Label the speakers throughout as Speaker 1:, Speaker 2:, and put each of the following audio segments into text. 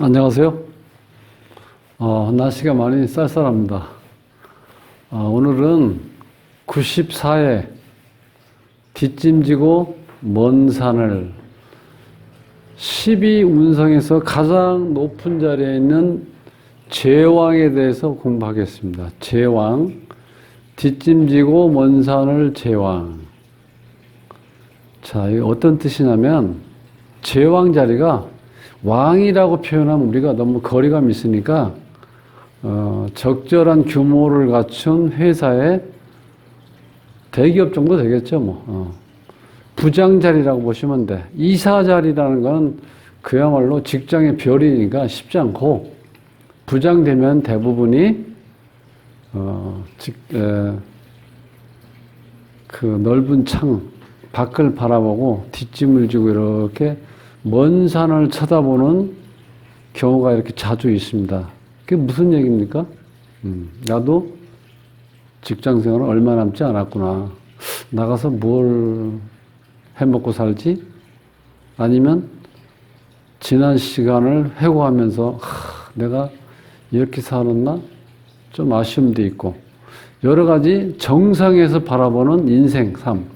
Speaker 1: 안녕하세요. 날씨가 많이 쌀쌀합니다. 오늘은 94회 뒷짐지고 먼 산을 12운성에서 가장 높은 자리에 있는 제왕에 대해서 공부하겠습니다. 제왕, 뒷짐지고 먼 산을 제왕. 자, 이게 어떤 뜻이냐면 제왕 자리가 왕이라고 표현하면 우리가 너무 거리감이 있으니까 적절한 규모를 갖춘 회사의 대기업 정도 되겠죠. 부장 자리라고 보시면 돼. 이사 자리라는 건 그야말로 직장의 별이니까 쉽지 않고, 부장 되면 대부분이 그 넓은 창 밖을 바라보고 뒷짐을 지고 이렇게 먼 산을 쳐다보는 경우가 이렇게 자주 있습니다. 그게 무슨 얘기입니까? 나도 직장 생활은 얼마 남지 않았구나. 나가서 뭘 해먹고 살지? 아니면 지난 시간을 회고하면서 내가 이렇게 살았나? 좀 아쉬움도 있고, 여러 가지 정상에서 바라보는 인생, 삶,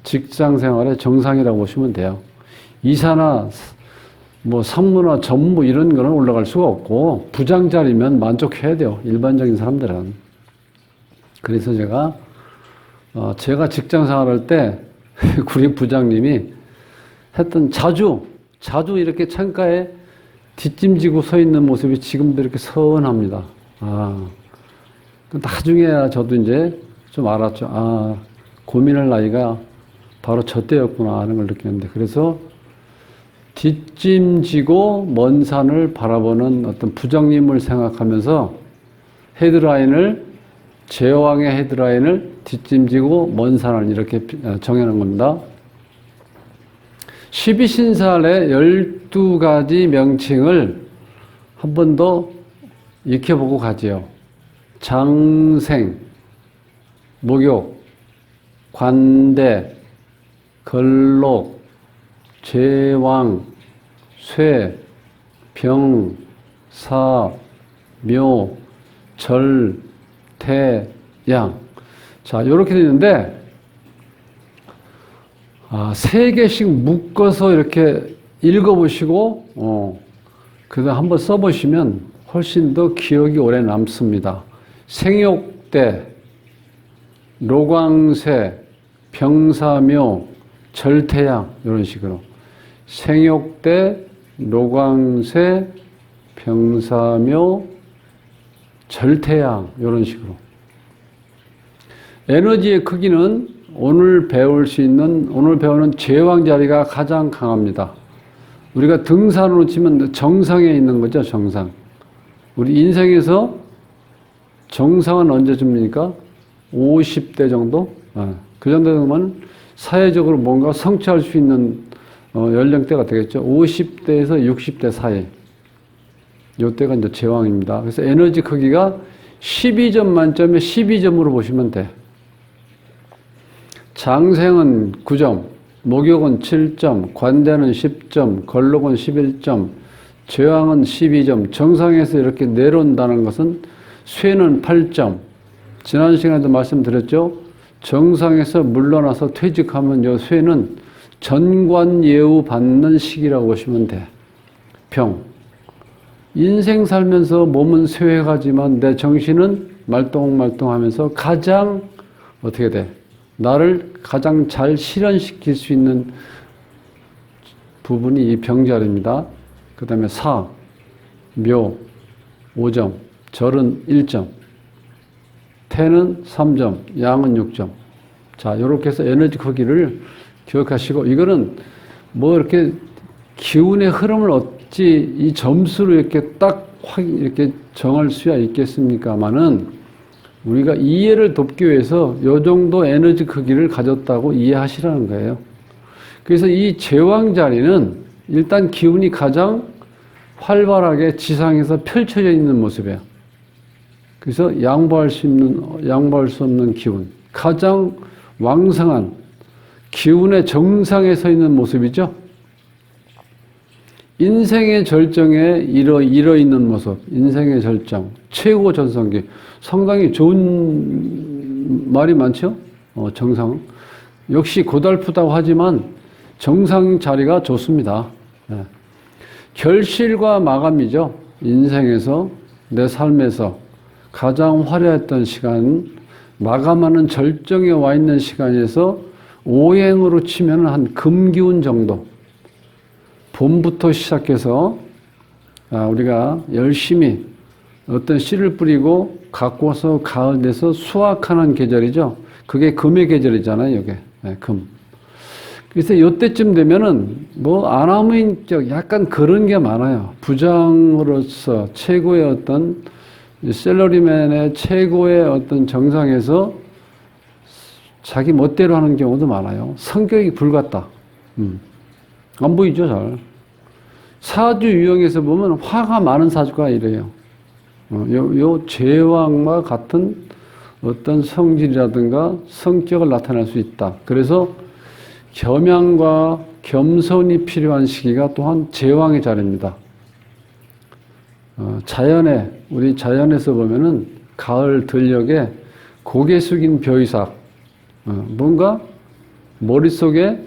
Speaker 1: 직장 생활의 정상이라고 보시면 돼요. 이사나 상무나 전무 이런 거는 올라갈 수가 없고, 부장 자리면 만족해야 돼요, 일반적인 사람들은. 그래서 제가 직장 생활할 때 우리 부장님이 했던 자주 이렇게 창가에 뒷짐지고 서 있는 모습이 지금도 이렇게 서운합니다. 나중에야 저도 이제 좀 알았죠. 고민할 나이가 바로 저 때였구나 하는 걸 느꼈는데, 그래서 뒷짐지고 먼 산을 바라보는 어떤 부장님을 생각하면서 제왕의 헤드라인을 뒷짐지고 먼 산을 이렇게 정해놓은 겁니다. 12신살의 12가지 명칭을 한 번 더 익혀보고 가지요. 장생, 목욕, 관대, 걸록, 제왕, 쇠, 병, 사, 묘, 절, 태, 양. 자, 요렇게 되는데, 세 개씩 묶어서 이렇게 읽어보시고, 그다음 한번 써보시면 훨씬 더 기억이 오래 남습니다. 생욕대, 로광새, 병사묘, 절태양, 이런 식으로. 생욕대, 로광새, 병사묘, 절태양, 이런 식으로. 에너지의 크기는 오늘 배우는 제왕 자리가 가장 강합니다. 우리가 등산으로 치면 정상에 있는 거죠, 정상. 우리 인생에서 정상은 언제쯤입니까? 50대 정도? 그 정도 되면 사회적으로 뭔가 성취할 수 있는 연령대가 되겠죠. 50대에서 60대 사이. 이때가 이제 제왕입니다. 그래서 에너지 크기가 12점 만점에 12점으로 보시면 돼. 장생은 9점, 목욕은 7점, 관대는 10점, 걸록은 11점, 제왕은 12점. 정상에서 이렇게 내려온다는 것은 쇠는 8점. 지난 시간에도 말씀드렸죠. 정상에서 물러나서 퇴직하면 이 쇠는 전관예우 받는 시기라고 보시면 돼. 병. 인생 살면서 몸은 쇠해가지만 내 정신은 말똥말똥하면서 가장 어떻게 돼? 나를 가장 잘 실현시킬 수 있는 부분이 이 병자리입니다. 그 다음에 사, 묘, 5점, 절은 1점, 태는 3점, 양은 6점. 자, 이렇게 해서 에너지 크기를 기억하시고, 이거는 이렇게 기운의 흐름을 어찌 이 점수로 이렇게 이렇게 정할 수야 있겠습니까마는, 우리가 이해를 돕기 위해서 이 정도 에너지 크기를 가졌다고 이해하시라는 거예요. 그래서 이 제왕 자리는 일단 기운이 가장 활발하게 지상에서 펼쳐져 있는 모습이에요. 그래서 양보할 수 없는 기운, 가장 왕성한 기운의 정상에 서 있는 모습이죠. 인생의 절정에 이뤄 있는 모습, 인생의 절정, 최고 전성기. 상당히 좋은 말이 많죠? 정상. 역시 고달프다고 하지만 정상 자리가 좋습니다. 예. 결실과 마감이죠. 인생에서, 내 삶에서 가장 화려했던 시간, 마감하는 절정에 와 있는 시간에서 오행으로 치면 한 금기운 정도. 봄부터 시작해서 우리가 열심히 어떤 씨를 뿌리고 가꿔서 가을 돼서 수확하는 계절이죠. 그게 금의 계절이잖아요, 이게. 네, 금. 그래서 이때쯤 되면은 뭐 아나무인격 약간 그런 게 많아요. 부장으로서 최고의 어떤 셀러리맨의 최고의 어떤 정상에서 자기 멋대로 하는 경우도 많아요. 성격이 불같다. 안 보이죠, 잘. 사주 유형에서 보면 화가 많은 사주가 이래요. 요 제왕과 같은 어떤 성질이라든가 성격을 나타낼 수 있다. 그래서 겸양과 겸손이 필요한 시기가 또한 제왕의 자리입니다. 우리 자연에서 보면은 가을 들녘에 고개 숙인 벼이삭, 뭔가 머릿속에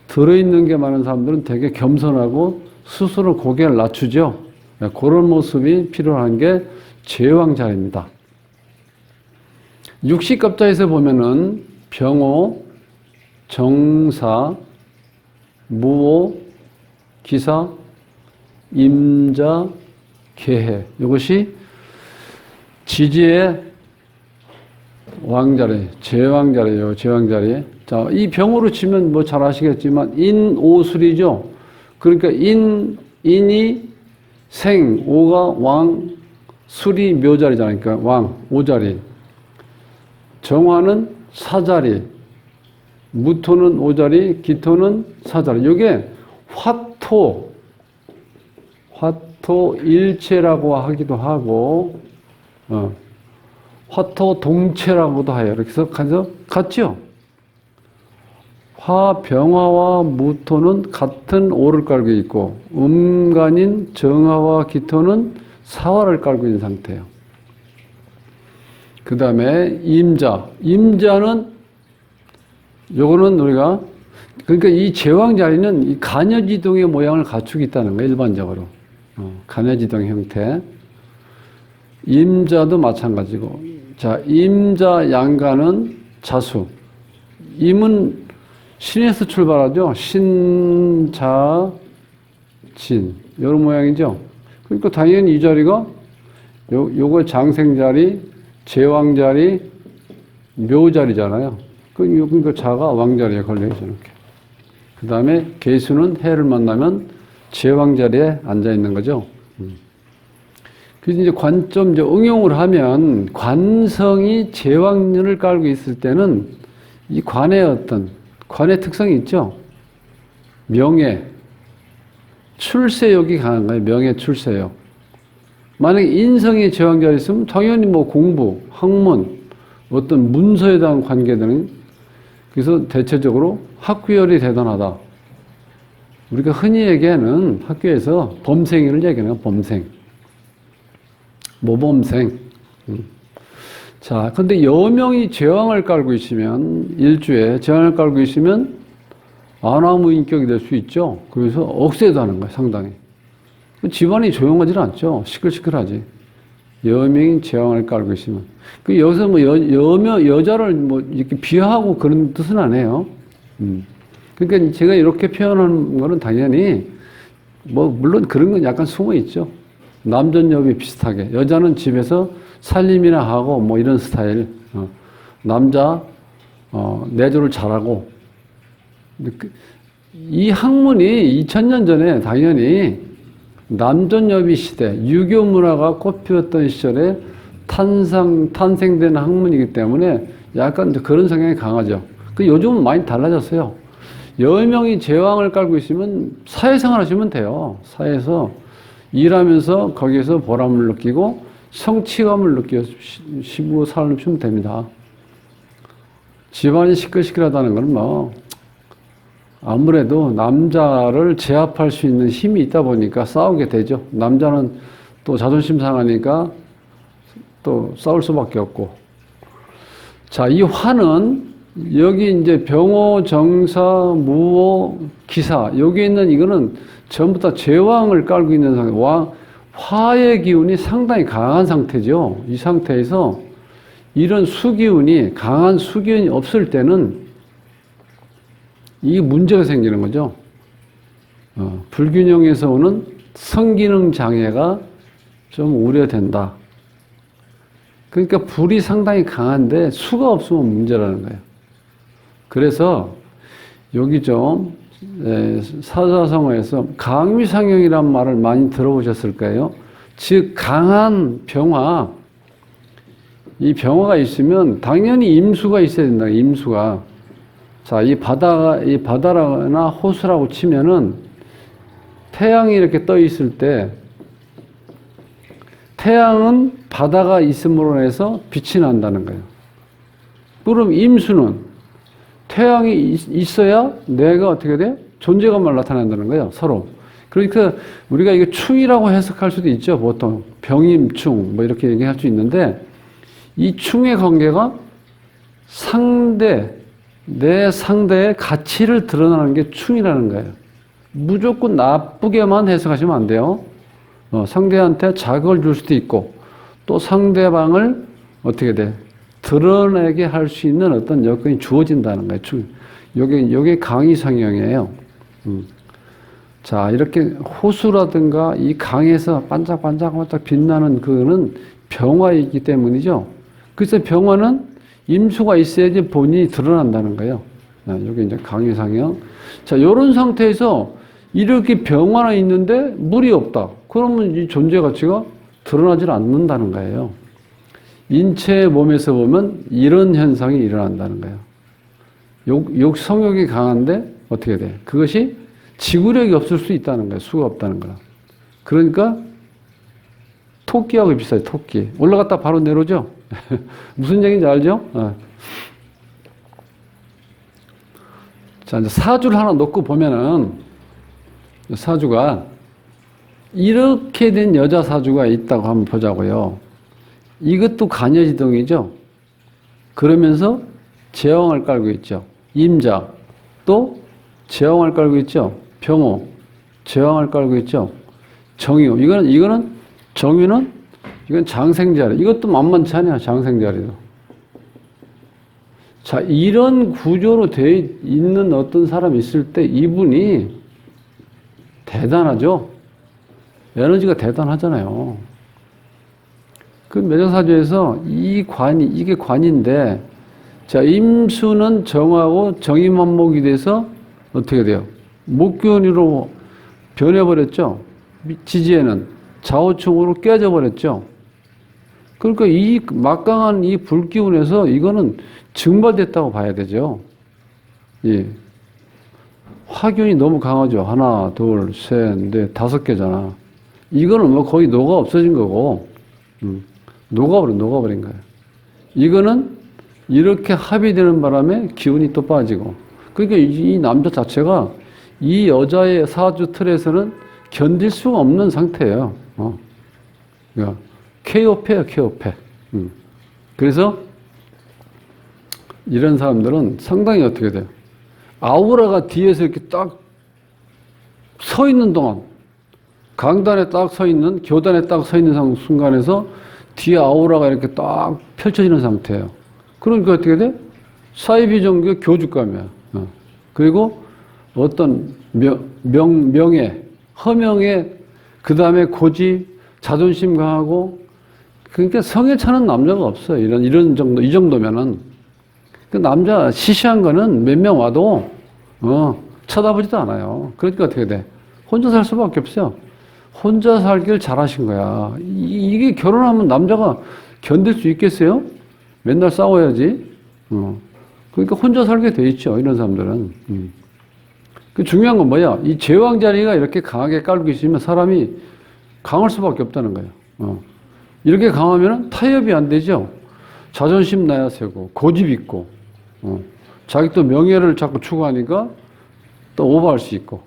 Speaker 1: 들어있는 게 많은 사람들은 되게 겸손하고 스스로 고개를 낮추죠. 그런 모습이 필요한 게 제왕 자리입니다. 육식갑자에서 보면은 병호, 정사, 무호, 기사, 임자, 계해. 이것이 지지의 왕자리, 제왕자리예요. 제왕자리. 자, 이 병으로 치면 뭐 잘 아시겠지만 인오술이죠. 그러니까 인이 생, 오가 왕, 술이 묘자리잖아요. 그러니까 왕, 오자리. 정화는 사자리, 무토는 오자리, 기토는 사자리. 이게 화토일체라고 하기도 하고, 화토동체라고도 해요. 이렇게 해서 같죠? 화병화와 무토는 같은 오를 깔고 있고, 음간인 정화와 기토는 사화를 깔고 있는 상태예요. 그 다음에 임자는 요거는 우리가, 그러니까 이 제왕 자리는 이 간여지동의 모양을 갖추고 있다는 거예요, 일반적으로. 간여지동 형태. 임자도 마찬가지고. 자, 임자 양간은 자수. 임은 신에서 출발하죠. 신, 자, 진. 이런 모양이죠. 그러니까 당연히 이 자리가 요거 장생자리, 제왕자리, 묘자리잖아요. 그러니까 자가 왕자리에 걸려있죠. 이렇게. 그 다음에 계수는 해를 만나면 제왕자리에 앉아있는 거죠. 그래서 이제 관점, 응용을 하면 관성이 제왕년을 깔고 있을 때는 이 관의 특성이 있죠. 명예, 출세욕이 강한 거예요. 명예, 출세욕. 만약에 인성이 제왕자리에 있으면 당연히 뭐 공부, 학문, 어떤 문서에 대한 관계들은 그래서 대체적으로 학구열이 대단하다. 우리가 흔히 얘기하는 학교에서 범생이를 얘기하는 범생. 모범생. 자, 근데 여명이 제왕을 깔고 있으면, 일주에 제왕을 깔고 있으면 아나무인격이 될 수 있죠. 그래서 억세도 하는 거예요, 상당히. 집안이 조용하지 않죠. 시끌시끌하지. 여명이 제왕을 깔고 있으면. 여기서 뭐 여자를 뭐 이렇게 비하하고 그런 뜻은 아니에요. 그러니까 제가 이렇게 표현하는 거는 당연히 뭐 물론 그런 건 약간 숨어 있죠. 남전여비 비슷하게. 여자는 집에서 살림이나 하고 뭐 이런 스타일. 남자 내조를 잘하고. 이 학문이 2000년 전에 당연히 남전여비 시대, 유교 문화가 꽃피웠던 시절에 탄생된 학문이기 때문에 약간 그런 성향이 강하죠. 요즘은 많이 달라졌어요. 여명이 제왕을 깔고 있으면 사회생활 하시면 돼요. 사회에서 일하면서 거기에서 보람을 느끼고 성취감을 느끼시고 살아주시면 됩니다. 집안이 시끌시끌하다는 건 뭐 아무래도 남자를 제압할 수 있는 힘이 있다 보니까 싸우게 되죠. 남자는 또 자존심 상하니까 또 싸울 수밖에 없고. 자, 이 화는 여기 이제 병호, 정사, 무호, 기사, 여기 있는 이거는 전부 다 제왕을 깔고 있는 상태. 화의 기운이 상당히 강한 상태죠. 이 상태에서 이런 수기운이, 강한 수기운이 없을 때는 이 문제가 생기는 거죠. 불균형에서 오는 성기능 장애가 좀 우려된다. 그러니까 불이 상당히 강한데 수가 없으면 문제라는 거예요. 그래서 여기 좀 사자성어에서 강위상형이란 말을 많이 들어보셨을 거예요. 즉 강한 병화, 이 병화가 있으면 당연히 임수가 있어야 된다. 임수가. 자, 이 바다나 호수라고 치면은 태양이 이렇게 떠 있을 때 태양은 바다가 있음으로 해서 빛이 난다는 거예요. 그럼 임수는 태양이 있어야 내가 어떻게 돼? 존재감을 나타낸다는 거예요, 서로. 그러니까 우리가 이게 충이라고 해석할 수도 있죠, 보통. 병임충, 뭐 이렇게 얘기할 수 있는데, 이 충의 관계가 내 상대의 가치를 드러나는 게 충이라는 거예요. 무조건 나쁘게만 해석하시면 안 돼요. 상대한테 자극을 줄 수도 있고, 또 상대방을 어떻게 돼? 드러내게 할 수 있는 어떤 여건이 주어진다는 거예요. 요게 강의상형이에요. 자, 이렇게 호수라든가 이 강에서 반짝반짝 빛나는 그거는 병화이기 때문이죠. 그래서 병화는 임수가 있어야지 본인이 드러난다는 거예요. 여기 이제 강의상형. 자, 요런 상태에서 이렇게 병화나 있는데 물이 없다. 그러면 이 존재 가치가 드러나질 않는다는 거예요. 인체의 몸에서 보면 이런 현상이 일어난다는 거예요. 성욕이 강한데 어떻게 돼? 그것이 지구력이 없을 수 있다는 거예요. 수가 없다는 거야. 그러니까 토끼하고 비슷해요. 토끼. 올라갔다 바로 내려오죠? 무슨 얘기인지 알죠? 자, 이제 사주를 하나 놓고 보면은 사주가 이렇게 된 여자 사주가 있다고 한번 보자고요. 이것도 간여지동이죠. 그러면서 제왕을 깔고 있죠. 임자, 또 제왕을 깔고 있죠. 병호, 제왕을 깔고 있죠. 정유, 이거는 정유는 이건 장생자리. 이것도 만만치 않아요. 장생자리도. 자, 이런 구조로 되어 있는 어떤 사람이 있을 때 이분이 대단하죠. 에너지가 대단하잖아요. 그 매정사주에서 이게 관인데, 자, 임수는 정하고 정임한목이 돼서 어떻게 돼요? 목균으로 변해버렸죠. 지지에는 좌우충으로 깨져버렸죠. 그러니까 이 막강한 이 불기운에서 이거는 증발됐다고 봐야 되죠. 예. 화균이 너무 강하죠. 하나, 둘, 셋, 넷, 5개잖아. 이거는 뭐 거의 녹아 없어진 거고, 녹아버린 거예요. 이거는 이렇게 합의되는 바람에 기운이 또 빠지고. 그러니까 이 남자 자체가 이 여자의 사주 틀에서는 견딜 수가 없는 상태예요. 그러니까 쾌요패예요, 쾌요패. 그래서 이런 사람들은 상당히 어떻게 돼요? 아우라가 뒤에서 이렇게 딱 서 있는 동안, 강단에 딱 서 있는, 교단에 딱 서 있는 순간에서 뒤에 아우라가 이렇게 딱 펼쳐지는 상태예요. 그러니까 어떻게 돼? 사이비 종교 교주감이야. 그리고 어떤 명예, 허명에, 그 다음에 고집, 자존심 강하고, 그러니까 성에 차는 남자가 없어요. 이런 정도, 이 정도면은. 그 남자 시시한 거는 몇 명 와도, 쳐다보지도 않아요. 그러니까 어떻게 돼? 혼자 살 수밖에 없어요. 혼자 살길 잘하신 거야. 이게 결혼하면 남자가 견딜 수 있겠어요? 맨날 싸워야지. 그러니까 혼자 살게 돼 있죠. 이런 사람들은. 그 중요한 건 뭐야? 이 제왕 자리가 이렇게 강하게 깔고 있으면 사람이 강할 수밖에 없다는 거예요. 이렇게 강하면 타협이 안 되죠. 자존심 나야 세고, 고집 있고, 자기 또 명예를 자꾸 추구하니까 또 오버할 수 있고.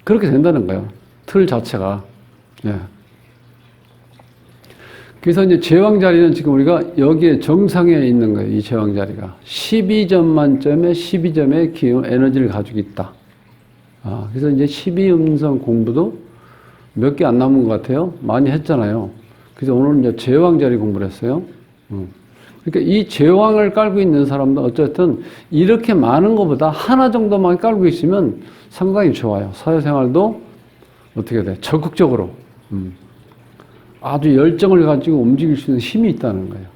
Speaker 1: 그렇게 된다는 거예요. 틀 자체가. 예. 그래서 이제 제왕 자리는 지금 우리가 여기에 정상에 있는 거예요. 이 제왕 자리가. 12점 만점에 12점의 기운, 에너지를 가지고 있다. 그래서 이제 12음성 공부도 몇 개 안 남은 것 같아요. 많이 했잖아요. 그래서 오늘 이제 제왕 자리 공부를 했어요. 그러니까 이 제왕을 깔고 있는 사람도 어쨌든 이렇게 많은 것보다 하나 정도만 깔고 있으면 상당히 좋아요. 사회생활도 어떻게 돼? 적극적으로. 아주 열정을 가지고 움직일 수 있는 힘이 있다는 거예요.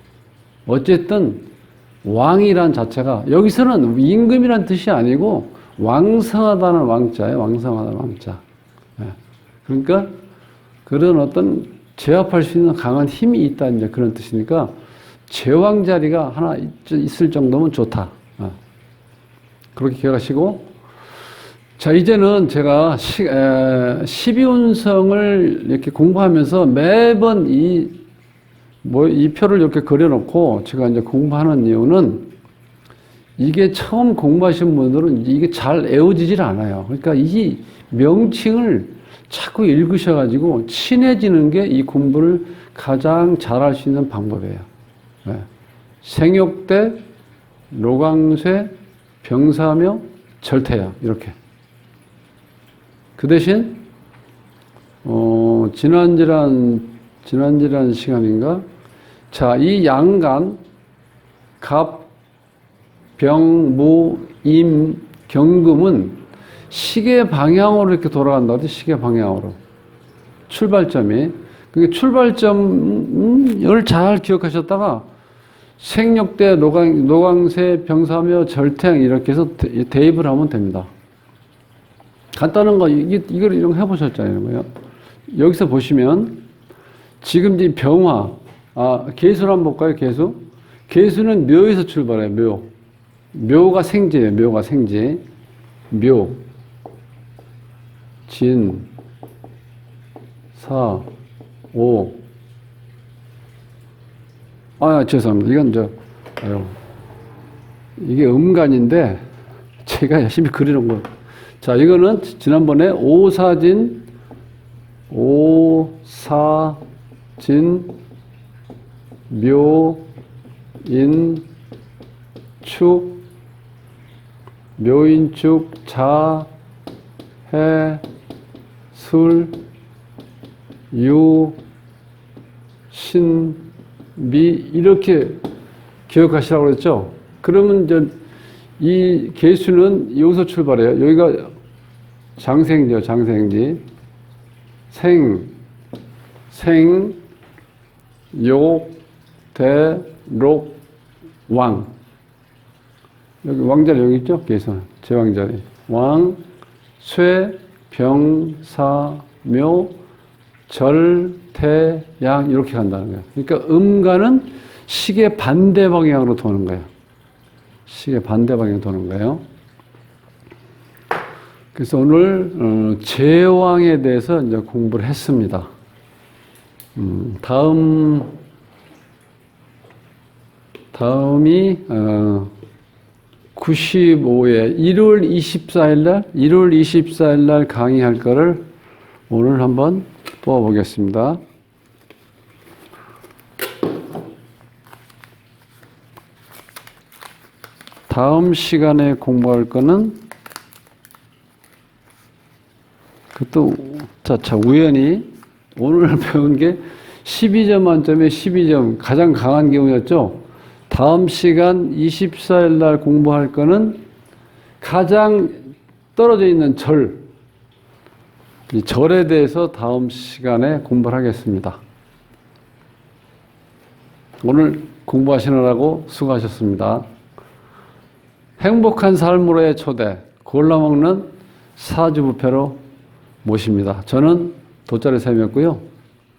Speaker 1: 어쨌든 왕이란 자체가 여기서는 임금이란 뜻이 아니고 왕성하다는 왕자예요. 왕성하다는 왕자. 그러니까 그런 어떤 제압할 수 있는 강한 힘이 있다 이제 그런 뜻이니까 제왕 자리가 하나 있을 정도면 좋다. 그렇게 기억하시고 자 이제는 제가 12운성을 이렇게 공부하면서 매번 이 표를 이렇게 그려놓고 제가 이제 공부하는 이유는 이게 처음 공부하신 분들은 이게 잘 외워지질 않아요. 그러니까 이 명칭을 자꾸 읽으셔가지고 친해지는 게 이 공부를 가장 잘할 수 있는 방법이에요. 생욕대, 노광쇠, 병사묘, 절태약 이렇게. 그 대신 지난지난 시간인가? 자, 이 양간, 갑, 병, 무, 임, 경금은 시계 방향으로 이렇게 돌아간다. 시계 방향으로. 출발점이. 그게 출발점을 잘 기억하셨다가 생력대, 노광쇠, 병사묘, 절태양 이렇게 해서 대입을 하면 됩니다. 간단한 거, 이걸 이런 거 해보셨잖아요. 여기서 보시면 지금 이 병화, 개수를 한번 볼까요? 개수. 개수는 묘에서 출발해요. 묘. 묘가 생지예요. 묘가 생지. 묘. 진, 사, 오. 죄송합니다. 이건 이게 음간인데, 제가 열심히 그리는 거. 자, 이거는 지난번에 오사진, 묘, 인, 축, 묘인축, 자, 해, 술, 유, 신, 미 이렇게 기억하시라고 그랬죠? 그러면 이제 이 개수는 여기서 출발해요. 여기가 장생지요, 장생지. 생, 욕, 대, 록, 왕. 여기 왕자리 여기 있죠? 개수. 제왕자리. 왕, 쇠, 병, 사, 묘, 절, 태, 양 이렇게 간다는 거예요. 그러니까 음간은 시계 반대 방향으로 도는 거예요. 시계 반대 방향으로 도는 거예요. 그래서 오늘 제왕에 대해서 이제 공부를 했습니다. 다음이 95회 1월 24일 날 강의할 거를 오늘 한번 뽑아보겠습니다. 다음 시간에 공부할 거는 그것도 우연히 오늘 배운 게 12점 만점에 12점 가장 강한 기운이었죠. 다음 시간 24일 날 공부할 거는 가장 떨어져 있는 이 절에 대해서 다음 시간에 공부를 하겠습니다. 오늘 공부하시느라고 수고하셨습니다. 행복한 삶으로의 초대, 골라먹는 사주부패로 모십니다. 저는 돗자리 쌤이었고요.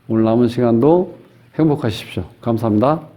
Speaker 1: 오늘 남은 시간도 행복하십시오. 감사합니다.